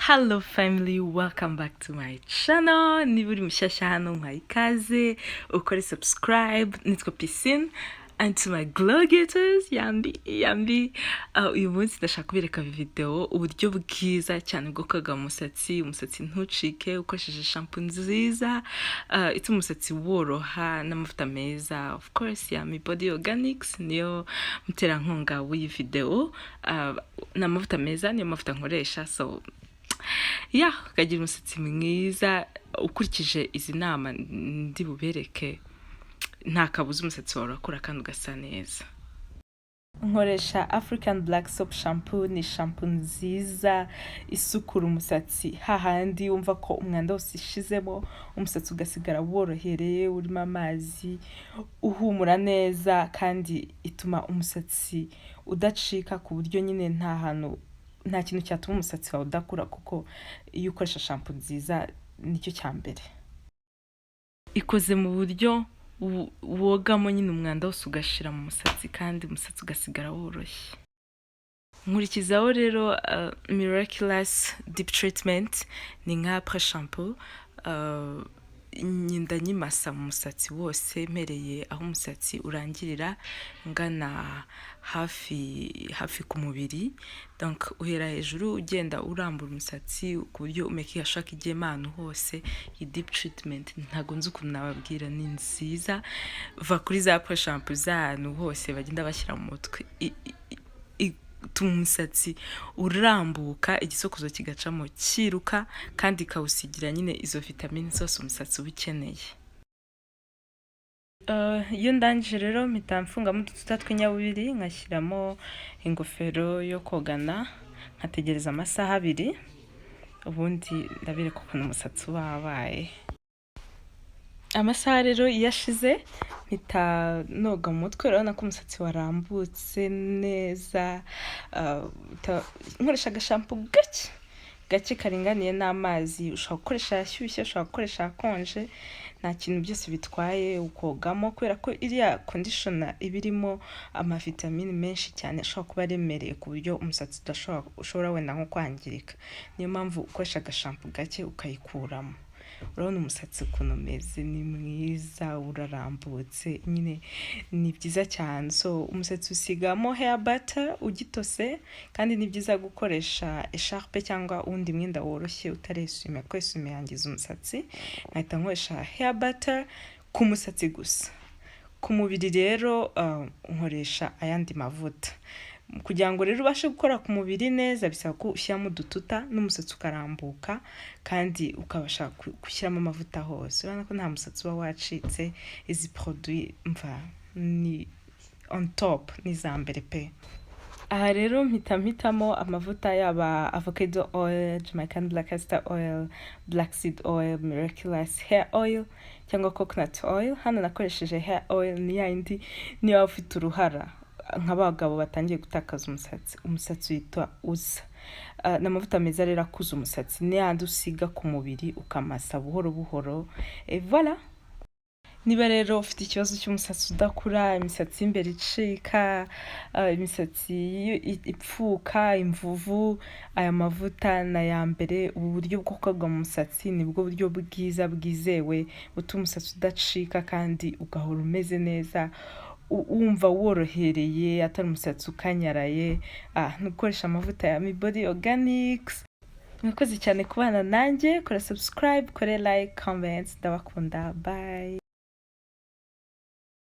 Hello family, welcome back to my channel. Niba uri mushyashya hano mwaha ikaze ukore subscribe. Nitwa Piscine and to my glow getters yambi uyu munsi ndashaka kubereka video uburyo bwiza cyane bwo koga umusatsi ntucike ukoresheje shampoo nziza ituma umusatsi woroha n'amavuta meza. Of course yami body organics niyo muterankunga w'iyi video. N'amavuta meza niyo mavuta nkoresha, so ukagira umusatsi mwiza ukurikije izi nama ndi bubereke, nta kabuza umusatsi wawe urakura kandi ugasa neza. Nkoresha African Black Soap Shampoo. Ni shampoo nziza isukura umusatsi hahandi wumva ko umwanda wose ishizemo, umusatsi ugasigara worohereye urimo amazi, uhumura neza kandi ituma umusatsi udacika ku buryo nyine nta kintu cyatuma umusatsi wawe udakura, kuko iyo ukoresha shampoo nziza nicyo cyambere. Ikoze mu buryo wogamo nyine umwanda wose ugashira mu musatsi kandi umusatsi ugasigara woroshye. Nkurikizaho rero Miraculous Deep Treatment, ni nka après shampoo. Nyinda nyimasa mu musatsi wose mpereye aho umusatsi urangirira ngana hafi ku mubiri, donc uhera hejuru ugenda urambura umusatsi ku buryo umeke ashaka igemano hose. Iyi deep treatment ntago nzi ukuntu nababwira, ni nziza. Va kuri za après shampoo z'ahantu hose bagenda bashyira mu mutwe, ituma umusatsi urambuka, igisokozo kigacamo kiruka kandi ikawusigira nyine izo vitamine zose umusatsi uba ukeneye. Iyo ndangije rero mpita mfungamo udututa tw'inyabubiri, nkashyiramo ingofero yo kogana, nkategereza amasaha 2, ubundi ndabereka ukuntu umusatsi uba wabaye. Amasaha rero iyo ashize mpita noga mu mutwe, urabona ko umusatsi warambutse neza. Nkoresha agashampoo gake karinganiye n'amazi. Ushobora gukoresha ashyushye, ushobora gukoresha akonje, nta kintu byose bitwaye ukogamo, kubera ko iriya conditioner ibirimo amavitamine menshi cyane ashobora kuba aremereye ku buryo umusatsi ushobora wenda nko kwangirika. Niyo mpamvu ukoresha agashampoo gake ukayikuramo. Urabona umusatsi ukuntu umeze, ni mwiza, urarambutse, nyine ni byiza cyane. So umusatsi usigamo hair butter ugitose, kandi ni byiza gukoresha echarpe cyangwa undi mwenda woroshye utaresume, kuko esume yangiza umusatsi. Nkahita nkoresha hair butter ku musatsi gusa. Ku mubiri rero nkoresha ayandi mavuta. Kugira ngo rero ubashe gukora ku mubiri neza bisaba ko ushyiramo udututa n'umusatsi ukarambuka, kandi ukabasha gushyiramo amavuta hose. Urabona ko nta musatsi uba wacitse. Izi produit ni on top, ni za mbere pe. Aha rero mpitamo amavuta yaba avocado oil, Jamaican black castor oil, black seed oil, miraculous hair oil cyangwa coconut oil. Hano nakoresheje hair oil, ni yindi niyo ufite uruhara nk'abagabo batangiye gutakaza umusatsi witwa uza. N'amavuta meza rero akuza umusatsi, ni yandi usiga ku mubiri ukamasa buhoro buhoro. Voilà. Niba rero ufite ikibazo cy'umusatsi udakura, imisatsi y'imbere icika, imisatsi ipfuka, imvuvu, aya mavuta na ya mbere. Ubu buryo bwo koga mu musatsi ni bwo buryo bwiza bwizewe butuma umusatsi udacika kandi ugahora umeze neza, wumva worohereye, atari umusatsi ukanyaraye. Nukoresha amavuta ya Mi Body Organics. Mwakoze cyane kubana nanjye. Kora subscribe, kore like, comment. Ndabakunda. Bye.